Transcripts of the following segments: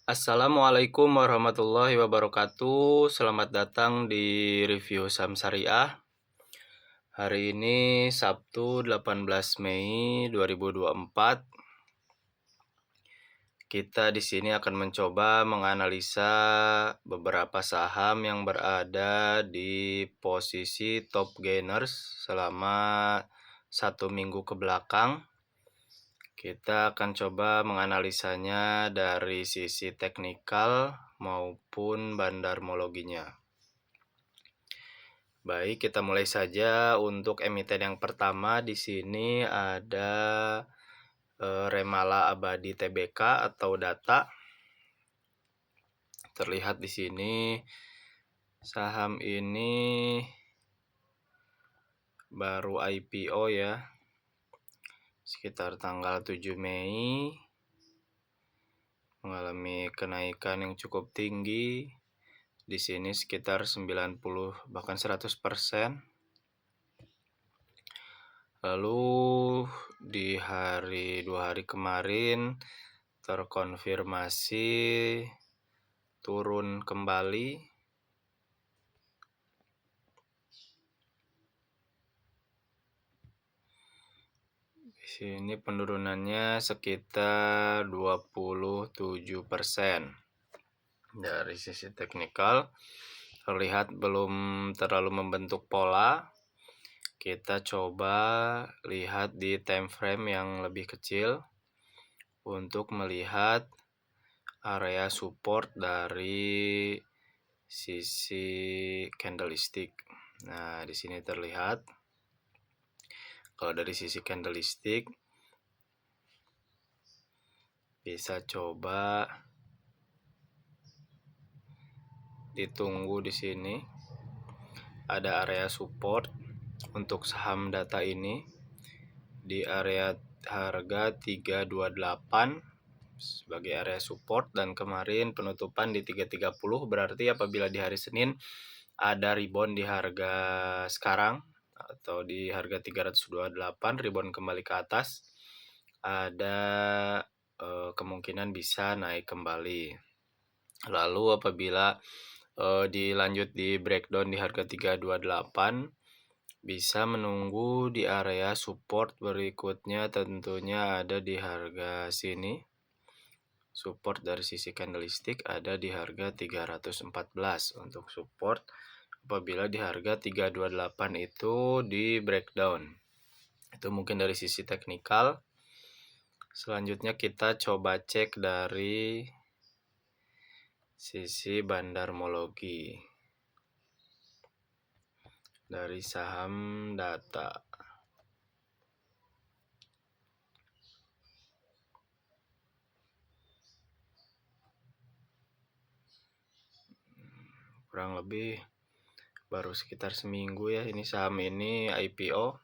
Assalamualaikum warahmatullahi wabarakatuh. Selamat datang di review saham syariah. Hari ini Sabtu 18 Mei 2024. Kita di sini akan mencoba menganalisa beberapa saham yang berada di posisi top gainers selama 1 minggu ke belakang. Kita akan coba menganalisanya dari sisi teknikal maupun bandarmologinya. Baik, kita mulai saja. Untuk emiten yang pertama di sini ada Remala Abadi Tbk atau Data. Terlihat di sini saham ini baru IPO ya. Sekitar tanggal 7 Mei mengalami kenaikan yang cukup tinggi. Di sini sekitar 90 bahkan 100%. Lalu di 2 hari kemarin terkonfirmasi turun kembali. Di sini penurunannya sekitar 27%. Dari sisi teknikal terlihat belum terlalu membentuk pola. Kita coba lihat di time frame yang lebih kecil untuk melihat area support dari sisi candlestick. Nah, di sini terlihat kalau dari sisi candlestick bisa coba ditunggu di sini. Ada area support untuk saham Data ini di area harga 328 sebagai area support, dan kemarin penutupan di 330. Berarti apabila di hari Senin ada rebound di harga sekarang atau di harga 328, rebound kembali ke atas, ada kemungkinan bisa naik kembali. Lalu apabila dilanjut di breakdown di harga 328, bisa menunggu di area support berikutnya, tentunya ada di harga sini. Support dari sisi candlestick ada di harga 314 untuk support apabila di harga 328 itu di breakdown. Itu mungkin dari sisi teknikal. Selanjutnya kita coba cek dari sisi bandarmologi dari saham Data. Kurang lebih baru sekitar seminggu ya ini saham ini IPO.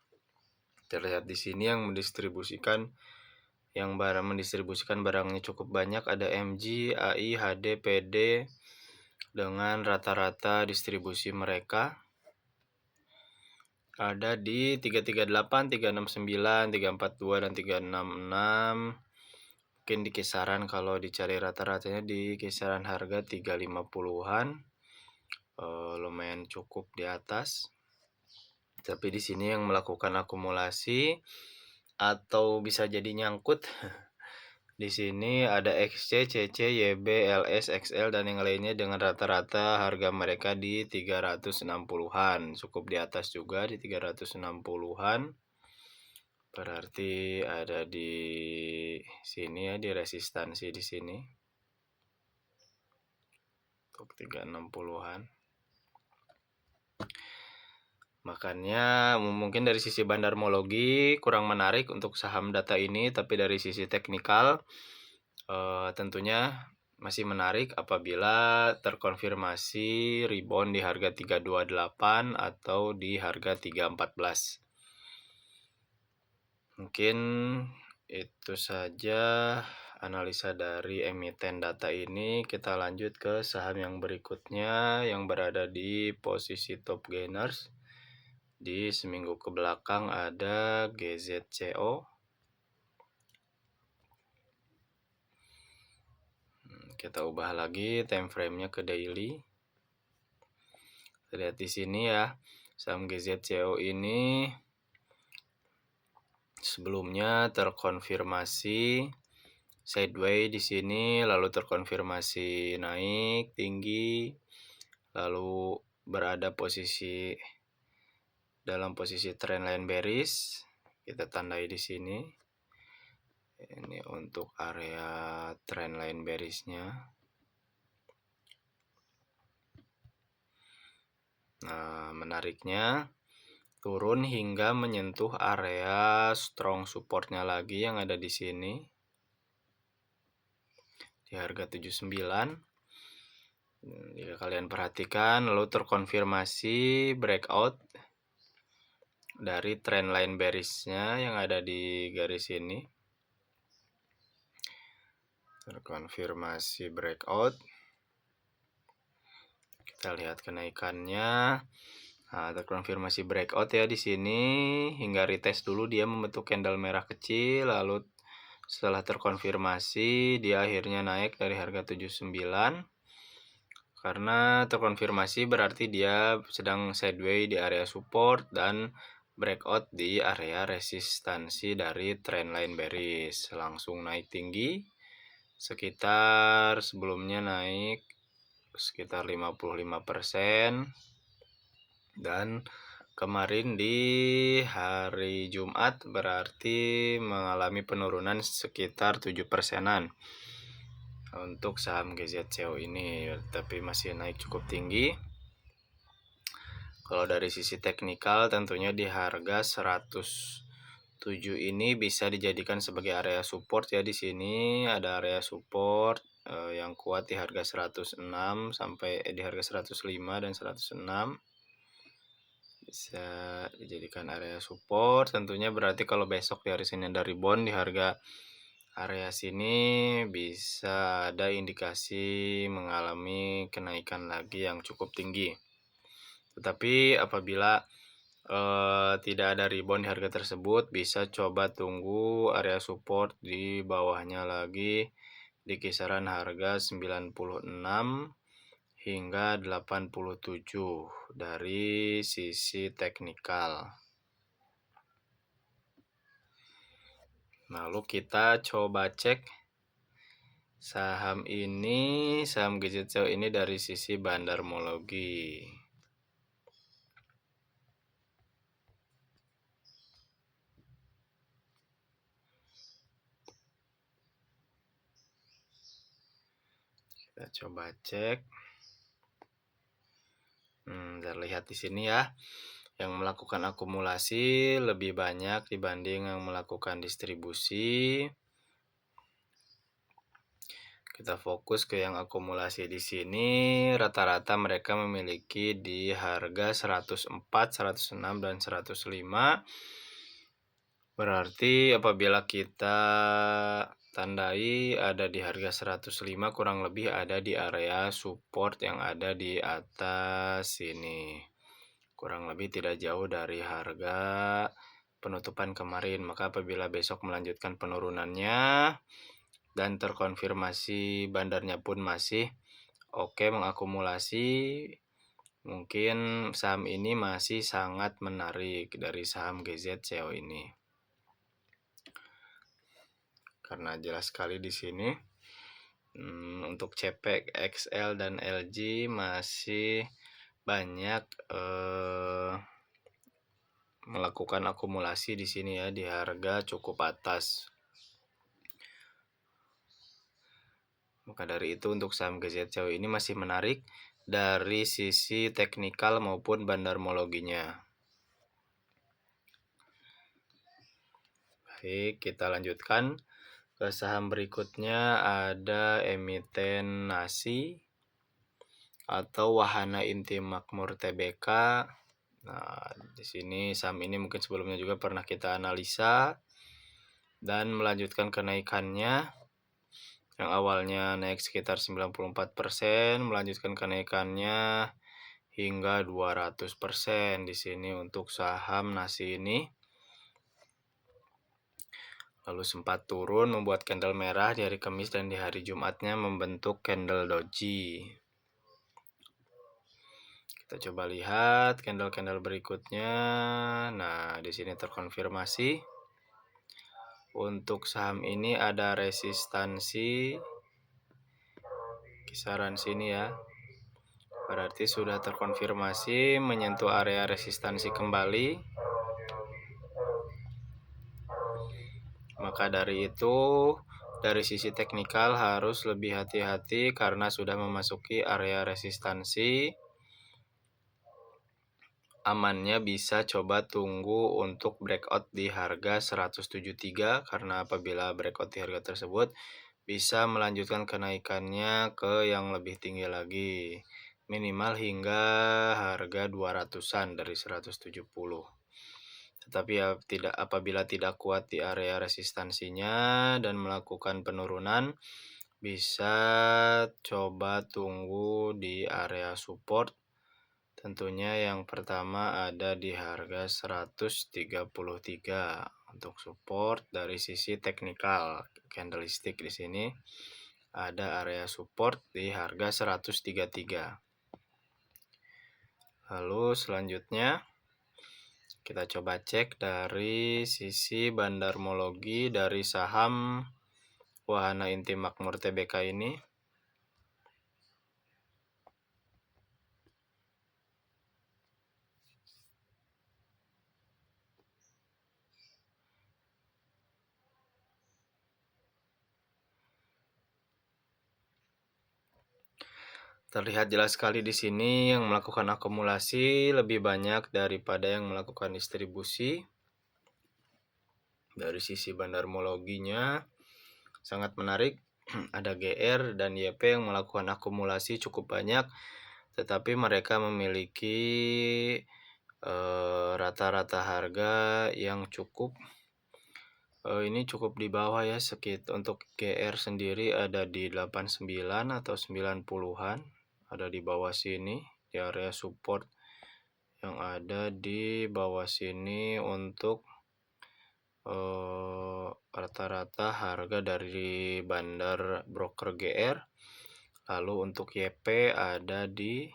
Terlihat di sini yang mendistribusikan barangnya cukup banyak, ada MG, AI, HD, PD dengan rata-rata distribusi mereka ada di 338, 369, 342 dan 366. Mungkin di kisaran, kalau dicari rata-ratanya di kisaran harga 350-an. Lumayan cukup di atas. Tapi di sini yang melakukan akumulasi atau bisa jadi nyangkut. Di sini ada XC, CC, YB, LS, XL dan yang lainnya dengan rata-rata harga mereka di 360-an. Cukup di atas juga di 360-an. Berarti ada di sini ya, di resistansi di sini. Untuk 360-an. Makanya mungkin dari sisi bandarmologi kurang menarik untuk saham Data ini, tapi dari sisi teknikal tentunya masih menarik apabila terkonfirmasi rebound di harga 328 atau di harga 314. Mungkin itu saja analisa dari emiten Data ini. Kita lanjut ke saham yang berikutnya yang berada di posisi top gainers. Di seminggu ke belakang ada GZCO. Kita ubah lagi time frame-nya ke daily. Lihat di sini ya, saham GZCO ini sebelumnya terkonfirmasi sideways di sini, lalu terkonfirmasi naik tinggi, lalu berada dalam posisi trendline bearish. Kita tandai di sini. Ini untuk area trendline bearish-nya. Nah, menariknya turun hingga menyentuh area strong support-nya lagi yang ada di sini di harga 79. Jika kalian perhatikan, lalu terkonfirmasi breakout dari trendline bearish-nya yang ada di garis ini. Terkonfirmasi breakout. Kita lihat kenaikannya. Nah, terkonfirmasi breakout ya di sini hingga retest dulu dia membentuk candle merah kecil, lalu setelah terkonfirmasi dia akhirnya naik dari harga 79. Karena terkonfirmasi berarti dia sedang sideways di area support dan breakout di area resistansi dari trendline bearish. Langsung naik tinggi sekitar sebelumnya naik sekitar 55%, dan kemarin di hari Jumat berarti mengalami penurunan sekitar 7%-an untuk saham GZCO ini, tapi masih naik cukup tinggi. Kalau dari sisi teknikal tentunya di harga 107 ini bisa dijadikan sebagai area support ya. Di sini ada area support yang kuat di harga 106 sampai di harga 105 dan 106. Bisa dijadikan area support. Tentunya berarti kalau besok di hari Senin ada rebound di harga area sini bisa ada indikasi mengalami kenaikan lagi yang cukup tinggi. Tetapi apabila tidak ada rebound di harga tersebut, bisa coba tunggu area support di bawahnya lagi di kisaran harga 96 hingga 87 dari sisi teknikal. Lalu kita coba cek saham GZCO ini dari sisi bandarmologi. Kita coba cek. Terlihat di sini ya, yang melakukan akumulasi lebih banyak dibanding yang melakukan distribusi. Kita fokus ke yang akumulasi di sini, rata-rata mereka memiliki di harga 104, 106 dan 105. Berarti apabila kita tandai ada di harga 105, kurang lebih ada di area support yang ada di atas sini. Kurang lebih tidak jauh dari harga penutupan kemarin. Maka apabila besok melanjutkan penurunannya dan terkonfirmasi bandarnya pun masih oke mengakumulasi, mungkin saham ini masih sangat menarik dari saham GZCO ini. Karena jelas sekali di sini untuk CP, XL dan LG masih banyak melakukan akumulasi di sini ya, di harga cukup atas. Maka dari itu untuk saham GZCO ini masih menarik dari sisi teknikal maupun bandarmologinya. Baik, kita lanjutkan ke saham berikutnya. Ada emiten nasi atau Wahana Inti Makmur Tbk. Nah, di sini saham ini mungkin sebelumnya juga pernah kita analisa dan melanjutkan kenaikannya. Yang awalnya naik sekitar 94%, melanjutkan kenaikannya hingga 200% di sini untuk saham nasi ini. lalu sempat turun membuat candle merah di hari Kamis dan di hari Jumatnya membentuk candle doji. Kita coba lihat candle-candle berikutnya. Nah, di sini terkonfirmasi. Untuk saham ini ada resistansi kisaran sini ya. Berarti sudah terkonfirmasi menyentuh area resistansi kembali. Maka dari itu, dari sisi teknikal harus lebih hati-hati karena sudah memasuki area resistansi. Amannya bisa coba tunggu untuk breakout di harga 173 karena apabila breakout di harga tersebut bisa melanjutkan kenaikannya ke yang lebih tinggi lagi, minimal hingga harga 200-an dari 170. Tetapi apabila tidak kuat di area resistansinya dan melakukan penurunan, bisa coba tunggu di area support. Tentunya yang pertama ada di harga 133 untuk support dari sisi teknikal candlestick di sini. Ada area support di harga 133. Lalu selanjutnya kita coba cek dari sisi bandarmologi dari saham Wahana Inti Makmur Tbk ini. Terlihat jelas sekali di sini yang melakukan akumulasi lebih banyak daripada yang melakukan distribusi. Dari sisi bandarmologinya sangat menarik. Ada GR dan YP yang melakukan akumulasi cukup banyak, tetapi mereka memiliki rata-rata harga yang cukup ini cukup di bawah ya, untuk GR sendiri ada di 89 atau 90-an, ada di bawah sini di area support yang ada di bawah sini untuk rata-rata harga dari bandar broker GR. Lalu untuk YP ada di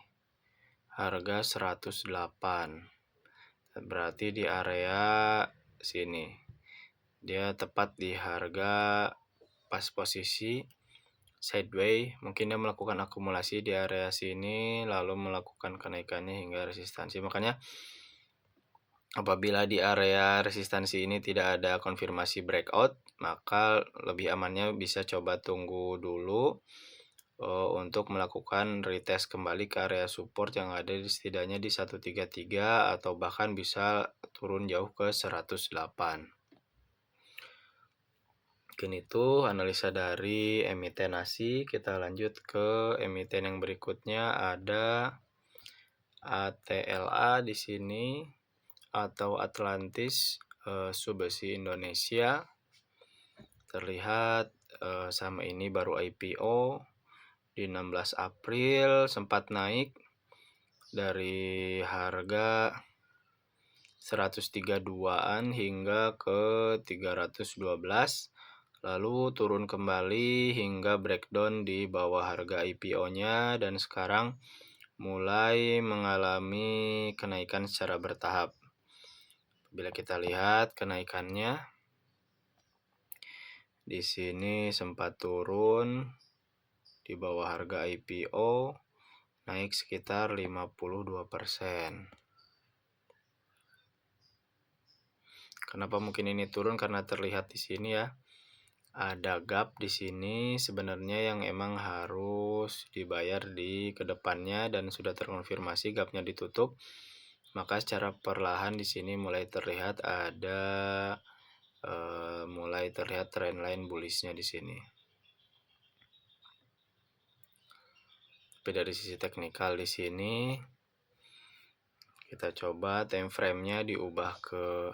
harga 108. Berarti di area sini. Dia tepat di harga pas posisi sideways. Mungkin dia melakukan akumulasi di area sini lalu melakukan kenaikannya hingga resistansi. Makanya apabila di area resistansi ini tidak ada konfirmasi breakout, maka lebih amannya bisa coba tunggu dulu untuk melakukan retest kembali ke area support yang ada di setidaknya di 133 atau bahkan bisa turun jauh ke 108. Mungkin itu analisa dari emiten ASI. Kita lanjut ke emiten yang berikutnya, ada ATLA di sini atau Atlantis Subsea Indonesia. Terlihat saham ini baru IPO di 16 April, sempat naik dari harga 132-an hingga ke 312, lalu turun kembali hingga breakdown di bawah harga IPO-nya dan sekarang mulai mengalami kenaikan secara bertahap. Bila kita lihat kenaikannya di sini sempat turun di bawah harga IPO, naik sekitar 52%. Kenapa mungkin ini turun? Karena terlihat di sini ya, ada gap di sini sebenarnya yang emang harus dibayar di kedepannya dan sudah terkonfirmasi gapnya ditutup. Maka secara perlahan di sini mulai terlihat trendline bullishnya di sini. Tapi dari sisi teknikal di sini kita coba time frame-nya diubah ke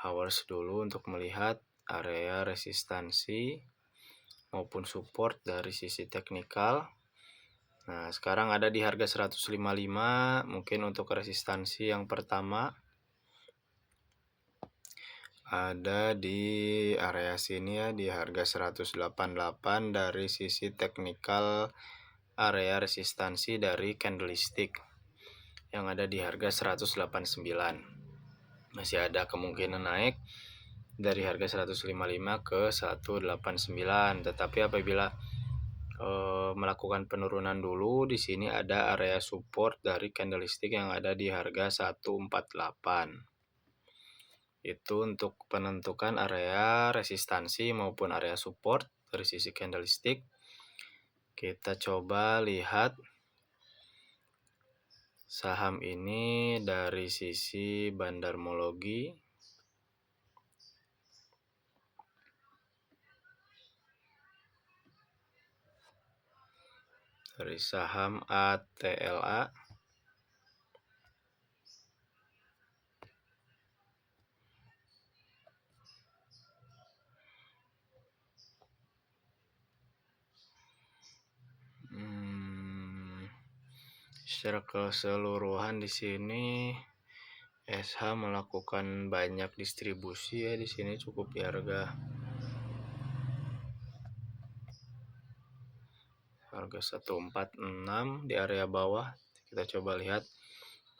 hours dulu untuk melihat area resistansi maupun support dari sisi teknikal. Nah, sekarang ada di harga 155, mungkin untuk resistansi yang pertama ada di area sini ya, di harga 188 dari sisi teknikal area resistansi dari candlestick yang ada di harga 189. Masih ada kemungkinan naik dari harga 155 ke 189, tetapi apabila melakukan penurunan dulu, di sini ada area support dari candlestick yang ada di harga 148. Itu untuk penentukan area resistansi maupun area support dari sisi candlestick. Kita coba lihat saham ini dari sisi bandarmologi. Dari saham ATLA. Secara keseluruhan di sini SH melakukan banyak distribusi ya, di sini cukup di harga 146 di area bawah. Kita coba lihat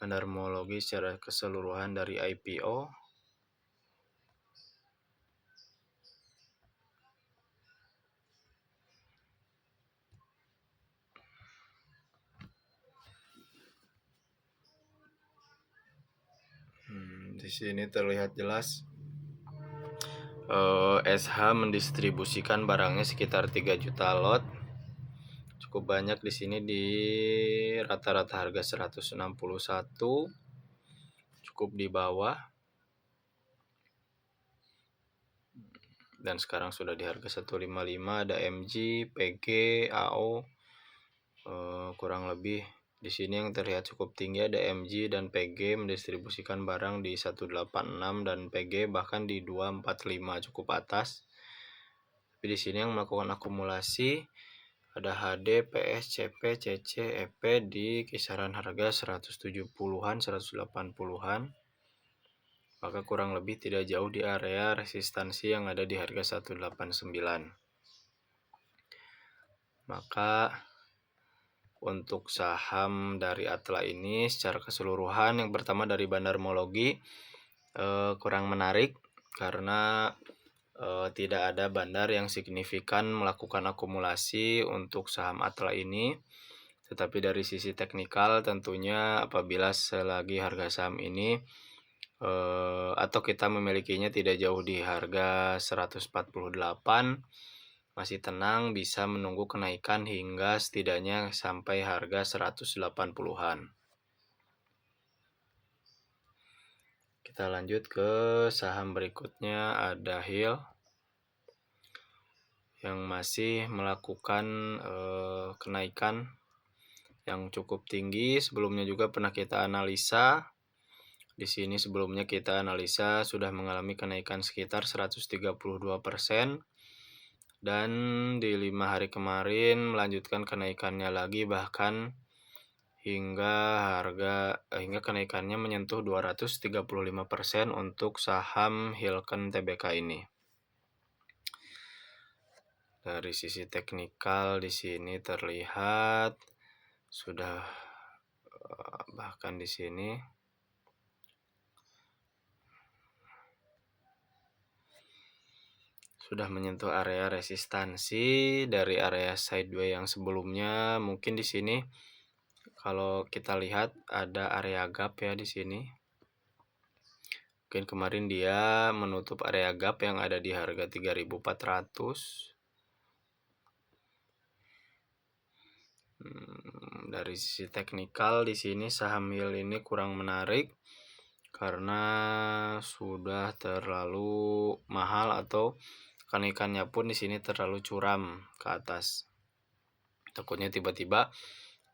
bandarmologi secara keseluruhan dari IPO. Di sini terlihat jelas SH mendistribusikan barangnya sekitar 3 juta lot. Cukup banyak di sini, di rata-rata harga 161, cukup di bawah. Dan sekarang sudah di harga 155, ada MG, PG, AO. Kurang lebih di sini yang terlihat cukup tinggi ada MG dan PG mendistribusikan barang di 186 dan PG bahkan di 245, cukup atas. Tapi di sini yang melakukan akumulasi ada HD, PS, CP, CC, EP di kisaran harga 170-an, 180-an. Maka kurang lebih tidak jauh di area resistansi yang ada di harga 189. Maka untuk saham dari Atla ini secara keseluruhan, yang pertama dari bandarmologi kurang menarik karena tidak ada bandar yang signifikan melakukan akumulasi untuk saham Atla ini. Tetapi dari sisi teknikal tentunya apabila selagi harga saham ini atau kita memilikinya tidak jauh di harga 148, masih tenang, bisa menunggu kenaikan hingga setidaknya sampai harga 180-an. Kita lanjut ke saham berikutnya, ada Hill yang masih melakukan kenaikan yang cukup tinggi. Sebelumnya juga pernah kita analisa. Di sini sebelumnya kita analisa sudah mengalami kenaikan sekitar 132%. Dan di 5 hari kemarin melanjutkan kenaikannya lagi, bahkan hingga kenaikannya menyentuh 235% untuk saham Hilken Tbk ini. Dari sisi teknikal di sini terlihat sudah bahkan di sini sudah menyentuh area resistansi dari area sideway yang sebelumnya. Mungkin di sini kalau kita lihat ada area gap ya di sini. Mungkin kemarin dia menutup area gap yang ada di harga 3.400. Dari sisi teknikal di sini saham Hill ini kurang menarik karena sudah terlalu mahal atau kenaikannya pun di sini terlalu curam ke atas. Takutnya tiba-tiba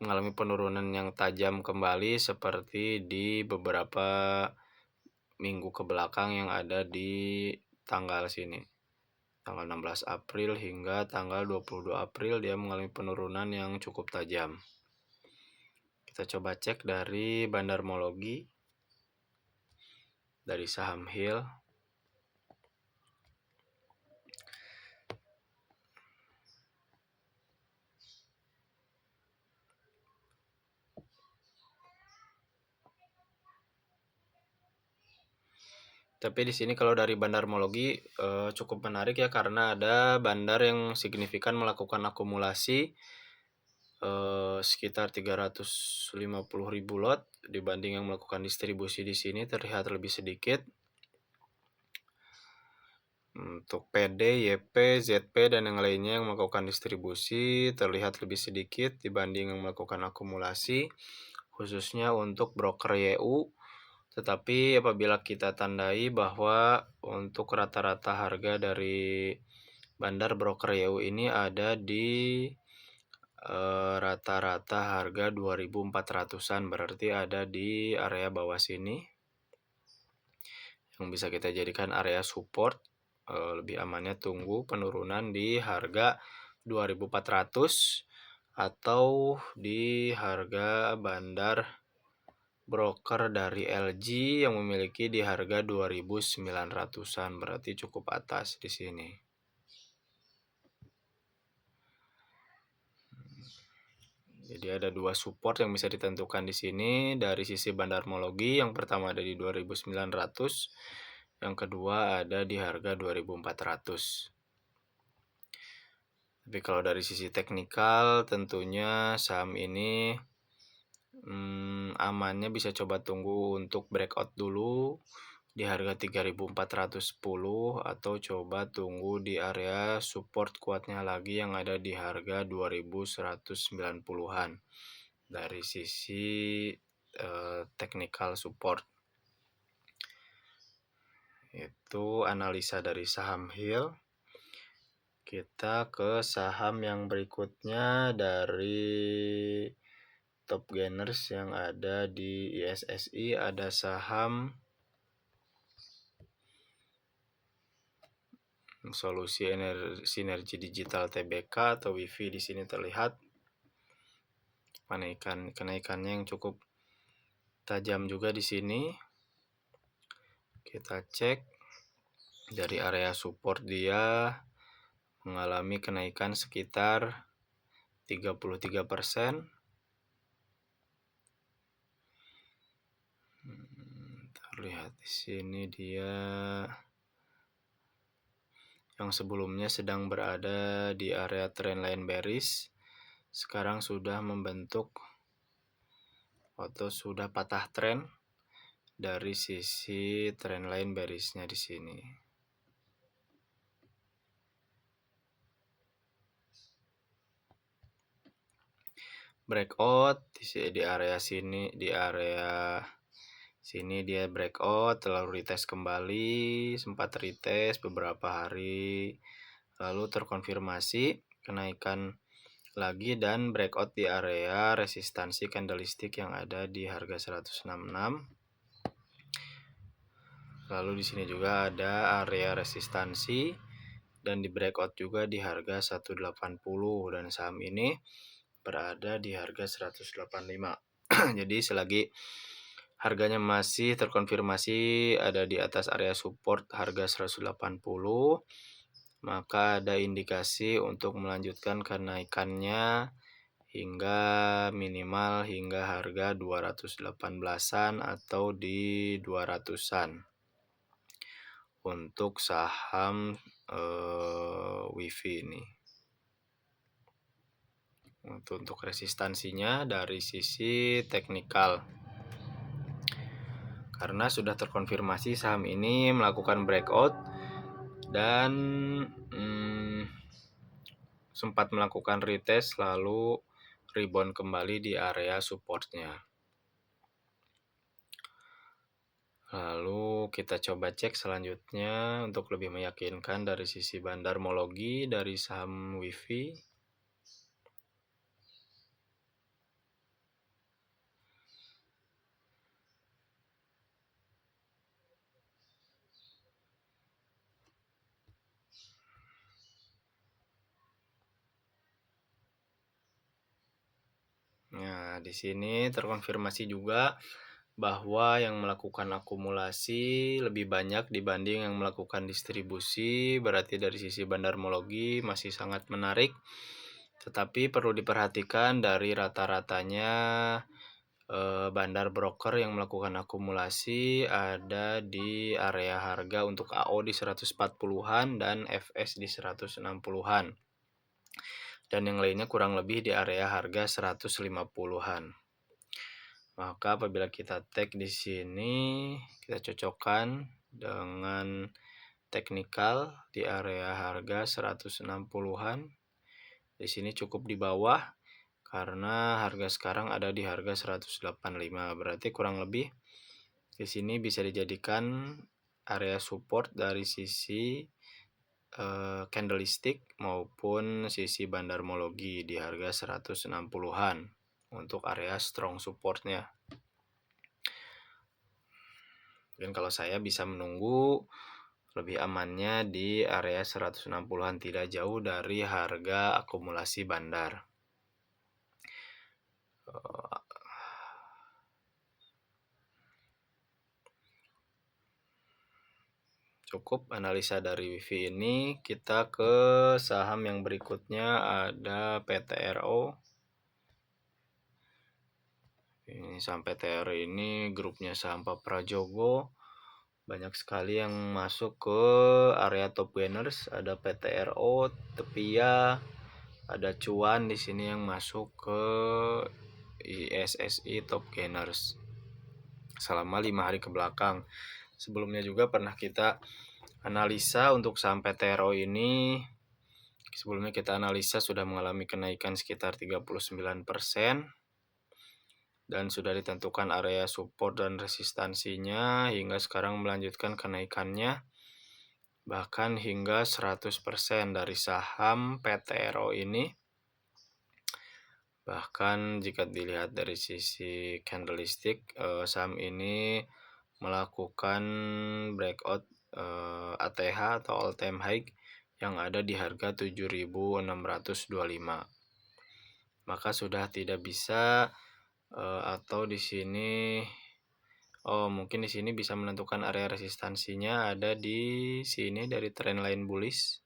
mengalami penurunan yang tajam kembali seperti di beberapa minggu ke belakang yang ada di tanggal sini. Tanggal 16 April hingga tanggal 22 April dia mengalami penurunan yang cukup tajam. Kita coba cek dari bandarmologi dari saham Hill. Tapi di sini kalau dari bandarmologi cukup menarik ya, karena ada bandar yang signifikan melakukan akumulasi sekitar 350.000 lot dibanding yang melakukan distribusi di sini terlihat lebih sedikit. Untuk PD, YP, ZP, dan yang lainnya yang melakukan distribusi terlihat lebih sedikit dibanding yang melakukan akumulasi, khususnya untuk broker YU. Tetapi apabila kita tandai bahwa untuk rata-rata harga dari bandar broker YU ini ada di rata-rata harga 2.400-an, berarti ada di area bawah sini yang bisa kita jadikan area support. Lebih amannya tunggu penurunan di harga 2.400 atau di harga bandar broker dari LG yang memiliki di harga 2.900-an, berarti cukup atas di sini. Jadi ada dua support yang bisa ditentukan di sini dari sisi bandarmologi. Yang pertama ada di 2.900, yang kedua ada di harga 2.400. Tapi kalau dari sisi teknikal tentunya saham ini amannya bisa coba tunggu untuk breakout dulu di harga 3.410 atau coba tunggu di area support kuatnya lagi yang ada di harga 2.190-an dari sisi technical support. Itu analisa dari saham HIL. Kita ke saham yang berikutnya dari top gainers yang ada di ISSI. Ada saham Solusi Sinergi Digital Tbk atau WIFI. Di sini terlihat kenaikannya yang cukup tajam juga di sini. Kita cek dari area support, dia mengalami kenaikan sekitar 33%. Terlihat di sini dia yang sebelumnya sedang berada di area trendline bearish, sekarang sudah membentuk atau sudah patah tren dari sisi trendline bearishnya di sini. Breakout di area sini, dia breakout, lalu retest kembali, sempat retest beberapa hari, lalu terkonfirmasi kenaikan lagi dan breakout di area resistansi candlestick yang ada di harga 166. Lalu di sini juga ada area resistansi dan di breakout juga di harga 180 dan saham ini berada di harga 185. Jadi selagi harganya masih terkonfirmasi ada di atas area support harga 180, maka ada indikasi untuk melanjutkan kenaikannya hingga minimal hingga harga 218-an atau di 200-an untuk saham WIFI ini. Untuk resistansinya dari sisi teknikal, karena sudah terkonfirmasi saham ini melakukan breakout dan sempat melakukan retest lalu rebound kembali di area supportnya. Lalu kita coba cek selanjutnya untuk lebih meyakinkan dari sisi bandarmologi dari saham WIFI. Nah, di sini terkonfirmasi juga bahwa yang melakukan akumulasi lebih banyak dibanding yang melakukan distribusi, berarti dari sisi bandarmologi masih sangat menarik. Tetapi perlu diperhatikan dari rata-ratanya bandar broker yang melakukan akumulasi ada di area harga untuk AO di 140-an dan FS di 160-an. Dan yang lainnya kurang lebih di area harga 150-an. Maka apabila kita tag di sini, kita cocokkan dengan teknikal di area harga 160-an. Di sini cukup di bawah karena harga sekarang ada di harga 185. Berarti kurang lebih di sini bisa dijadikan area support dari sisi candlestick maupun sisi bandarmologi di harga 160-an untuk area strong supportnya. Dan kalau saya bisa menunggu lebih amannya di area 160-an, tidak jauh dari harga akumulasi bandar. Cukup analisa dari Wifi ini, kita ke saham yang berikutnya ada PTRO. Ini saham PTRO ini grupnya saham Pak Prajogo. Banyak sekali yang masuk ke area top gainers, ada PTRO, Tepia, ada Cuan di sini yang masuk ke ISSI top gainers selama 5 hari ke belakang. Sebelumnya juga pernah kita analisa untuk saham PTRO ini. Sebelumnya kita analisa sudah mengalami kenaikan sekitar 39% dan sudah ditentukan area support dan resistansinya hingga sekarang melanjutkan kenaikannya bahkan hingga 100% dari saham PTRO ini. Bahkan jika dilihat dari sisi candlestick, saham ini melakukan breakout ATH atau all time high yang ada di harga 7.625. Maka sudah tidak bisa atau di sini mungkin di sini bisa menentukan area resistansinya ada di sini dari trendline bullish.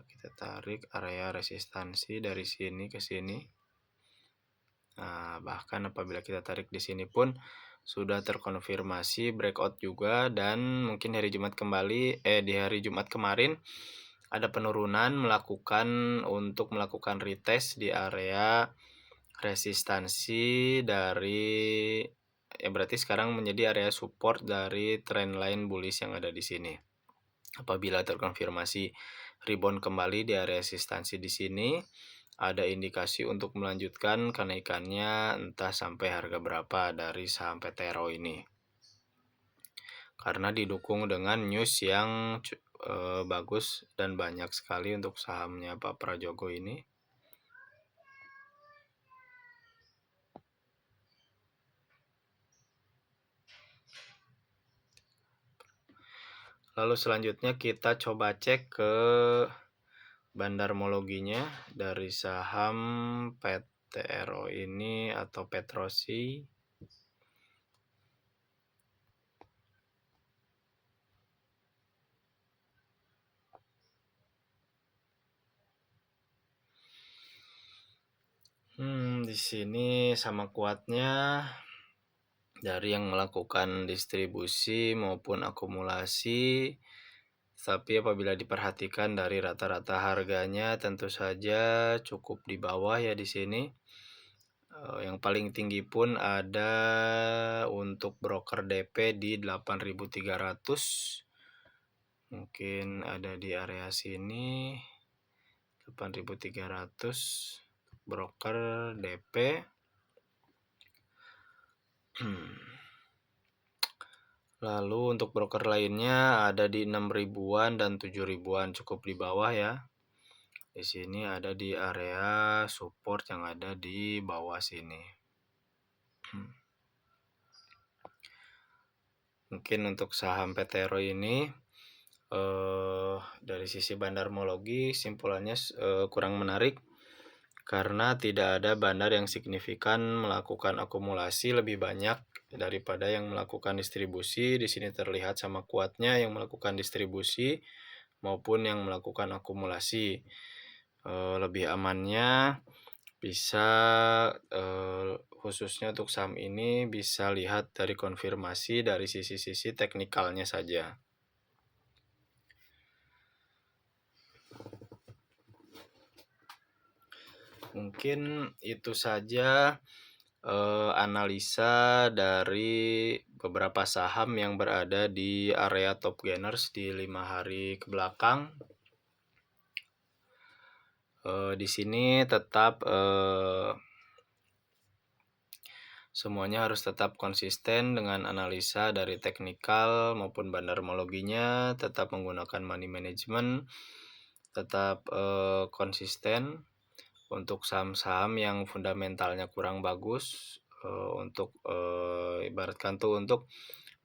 Kita tarik area resistansi dari sini ke sini. Nah, bahkan apabila kita tarik di sini pun sudah terkonfirmasi breakout juga, dan mungkin di hari Jumat kemarin ada penurunan untuk melakukan retest di area resistansi dari berarti sekarang menjadi area support dari trendline bullish yang ada di sini. Apabila terkonfirmasi rebound kembali di area resistansi di sini, ada indikasi untuk melanjutkan kenaikannya entah sampai harga berapa dari saham PTRO ini. Karena didukung dengan news yang bagus dan banyak sekali untuk sahamnya Pak Prajogo ini. Lalu selanjutnya kita coba cek ke bandarmologinya dari saham PTRO ini atau Petrosi. Di sini sama kuatnya dari yang melakukan distribusi maupun akumulasi. Tapi apabila diperhatikan dari rata-rata harganya tentu saja cukup di bawah ya di sini. Yang paling tinggi pun ada untuk broker DP di 8.300. Mungkin ada di area sini 8.300 broker DP. Lalu untuk broker lainnya ada di 6.000-an dan 7.000-an, cukup di bawah ya. Di sini ada di area support yang ada di bawah sini. Mungkin untuk saham PTRO ini dari sisi bandarmologi simpulannya kurang menarik karena tidak ada bandar yang signifikan melakukan akumulasi lebih banyak daripada yang melakukan distribusi. Di sini terlihat sama kuatnya yang melakukan distribusi maupun yang melakukan akumulasi. Lebih amannya Bisa, khususnya untuk saham ini bisa lihat dari konfirmasi dari sisi-sisi teknikalnya saja. Mungkin itu saja analisa dari beberapa saham yang berada di area top gainers di 5 hari ke belakang. Di sini tetap semuanya harus tetap konsisten dengan analisa dari teknikal maupun bandarmologinya, tetap menggunakan money management, tetap konsisten untuk saham-saham yang fundamentalnya kurang bagus, untuk ibaratkan tuh untuk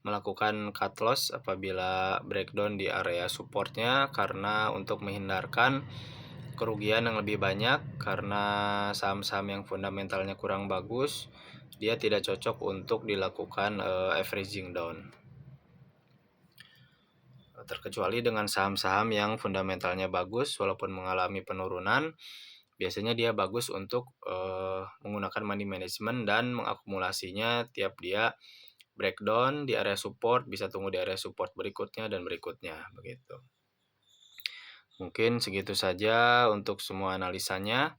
melakukan cut loss apabila breakdown di area supportnya, karena untuk menghindarkan kerugian yang lebih banyak, karena saham-saham yang fundamentalnya kurang bagus dia tidak cocok untuk dilakukan averaging down, terkecuali dengan saham-saham yang fundamentalnya bagus walaupun mengalami penurunan. Biasanya dia bagus untuk menggunakan money management dan mengakumulasinya tiap dia breakdown di area support, bisa tunggu di area support berikutnya dan berikutnya, begitu. Mungkin segitu saja untuk semua analisanya.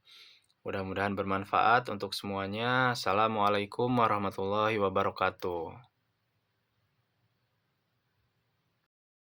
Mudah-mudahan bermanfaat untuk semuanya. Assalamualaikum warahmatullahi wabarakatuh.